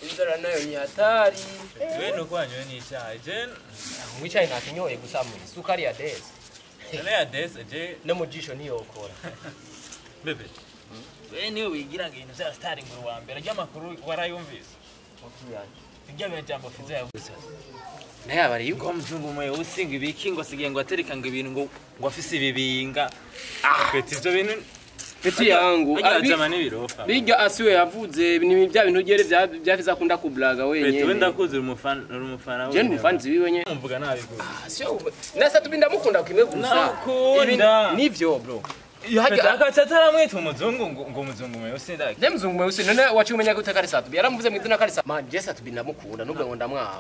inzara nayo ni hatari. Wewe ndo kwanywe ni chai. Je, Mwichai nakinyoye gusa mu sukari ya Des. ele ya Des je No mujisho niyo okora. bebe. Wewe niwe wigira ngino za starting mu wa mbere y'amakuru warayumvise. Makuru yanjye. Ibyo jambo fiza yavuze. Naye abari yuko Ngo mzungu mwe usinga ibiki ngo sigiye ngo atereka ngo ibintu ngo afise ibibinga. Peti ibyo bintu peti yangu. Ajama nibirofa. Bijya asiwe yavuze ni bya bintu gere byafiza kunda kublaga wenyene. Peti wenda kuzi umufana we. Je umufanzi wiwenye. Mvuga nabi gose. Sio nasa tubinda mukunda kimwe gusa. Nakunda. Nivyo bro. Akachatara mwetu umuzungu ngo umuzungu mwe usindaki. Ne mzungu mweusi none wachi umenya guteka risatu. Yaramuvuze mwizina karisa. Man Jessa tubinda mukunda nubwo ngo ndamwanga.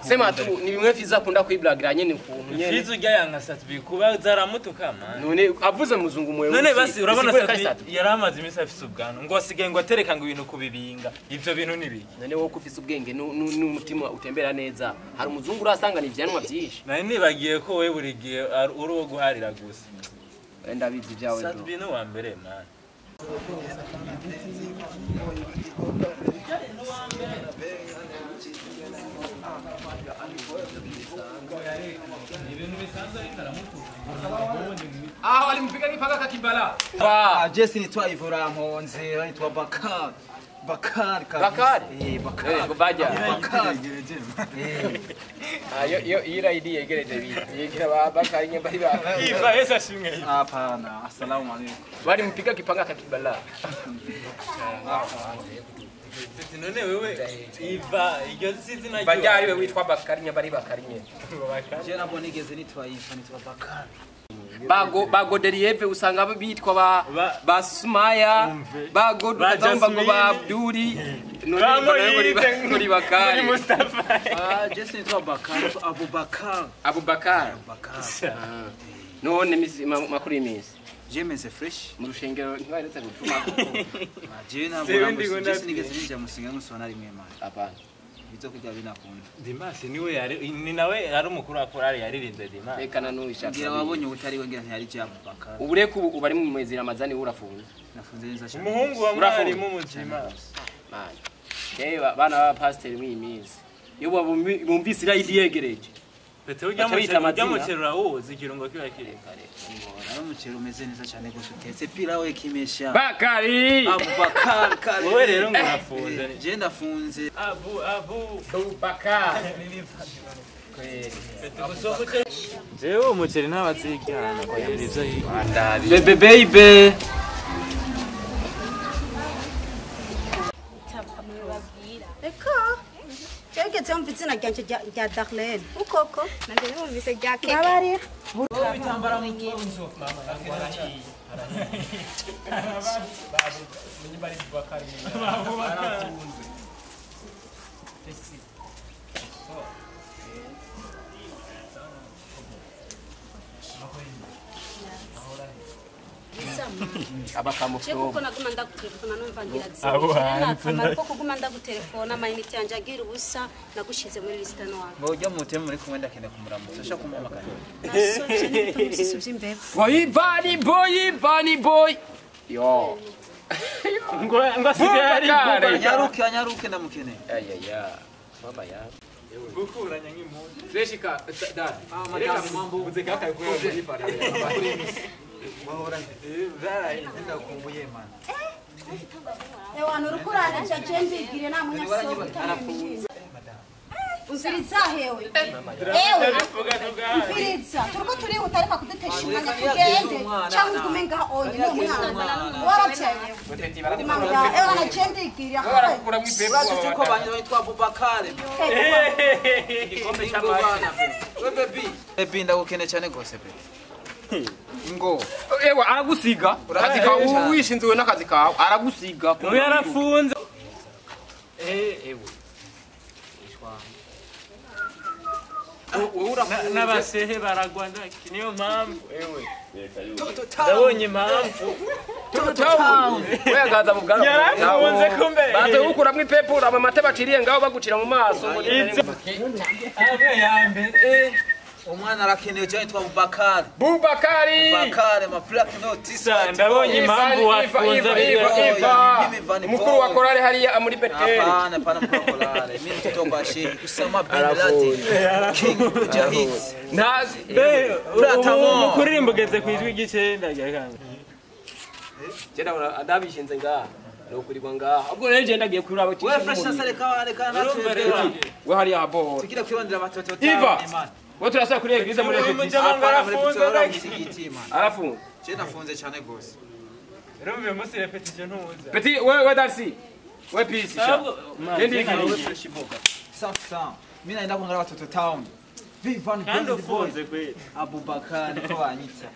Sema tu ni bimwe fiza kunda kwiblagira nyene ukuntu nyene. Fiza ujya yanga satu kuba zaramutuka man. None avuze muzungu mweusi. None basi urabona satu yaramaze imisa afise ubwano ngo asigaye ngo atereka ngo ibintu kubibinga. Ivyo bintu nibiki. None wo kufise ubwenge n'umutima utembera neza. Hari umuzungu urasanga ni vyanwa byinshi. Nari nibagiye ko we buri gihe uri wo guharira gusa. Wenda bizi byawe bro. Satu bintu wa mbere man. Ah, walimpiga nipaka kakibala. Jesse nitwa Ivora Mponze, nitwa Bakar. Bakar. Bakar? Bakar. Baja. Bakar. Yo ira idi yegereje bi. Yegera Bakar nyamba hiba. Iva esa shimwe. Hapana, assalamu alaykum. Walimpiga kipanga kakibala. None wewe Iva iryo zizina ryo. Baja ariwe witwa Bakar nyamba ari Bakar nye. Je nabo nigeze nitwa Iva, nitwa Bakar. Bago Derieve usanga bitwa ba Sumaya, bago dukazamba ngo ba Abduri. Nuri Bakari. Mustafa. Jesse nitwa Bakar, Abubakar. Abubakar. None makuri imisi. Je mense fresh. Mu rushengero ntibaretse gutuma. Je nabo Jesse nigeze ninja musinga musona rimwe man. Apana. Bizo kujya binakunda. Dimasi niwe yari ni nawe ari umukuru wa korali yaririnze Dimasi. Rekana n'uwishaka. Ngira wabonye utari we ngira ntiyari je Abubakar. Ubureko ubu bari mu mwezi Ramazani urafunze. Nafunze neza cyane. Umuhungu wa mwari mu muzima. Man. Bana ba pastor mwimizi. Yo bumvise irayidi yegereje. Pete ujya mu kirura uzi ikirungo kiba kiri kare. Ari umuceri umeze neza cyane gose utetse pira we kimesha. Bakari. Abubakar kare. Wowe rero ngo urafunze. Je ndafunze. Abubakar. Jewe umuceri ntabazigana ko yarizo Andabi. Bebe baby. Eka. Chegetse umvitsina ryanje rya Darlene. Ukoko. Nanje numvise rya keke. Nabari. Bitambara mu nzu. Abakamufyo. Kuko naguma ndagutelefona numva ngira ati. Nakamara ko kuguma ndagutelefona amayinite yanje agira ubusa nagushize muri liste no wanjye. Bojya mute muri kumwe ndakene kumuramutsa sha kumamaka. Nasoje n'ibitumusisi by'imbeba. Boy boy. Yo. ngo asigari Nyaruke ndamukene. Ayaya. Mama ya. gukuranya nk'impundu Fresh ka dad. Madamu mambo Uzeka kayo muri para. mahora. Zara ndakumbuye man. Ewana urukurana cha jembigire na munyasohoka. Umfiriza hewe. Ewe. Umfiriza. Turiko turi utareka kudutesha umwanya tugende. Cyangwa kumenga oyi no mwana. Waracyeye. Ewa na jembigire. Warakura mu ipepo. Bazo cyuko banywa bitwa Abubakar. Igikombe cy'amata. Baby ndagukene cyane gose pe. Ngo Ewa aragusiga. Akazi kawe wishinzwe n'akazi kawe aragusiga. ubu yarafunze Ewe. n'abasehe baragwanda niyo mpamvu ewe ndabonye impamvu Weyagaza mu bwanwa. yarafunze kumbe Baze gukuramwe ipepo amata baciriye ngaho bagucira mu maso. abe yambere umwana arakeneye cyane twa Bubakari ma plaque note ndabonye impamvu wafunze mukuru wa korale hariya muri Beteli hapana mkuru wa korale mimi mtoto kwa shehe Usama bin Laden King Mujahid ntazi kuririmba ugeze ku ijwi ry'icenda ryakanga jenda adabishinze ngaha no kurirwa ngaha ubwo rero je ndagiye kuri abo we fresh sale kawane kana we hariya abo tukira kwirondera abatoto Iva we turasa kuri eglise muri repetition arafunze je nafunze cyane gose rumve musi repetition ntuza Petit we Darcy we peace yendi iki sasa mimi naenda kuangalia watoto town Vivan Boys Abubakar ko banyitsa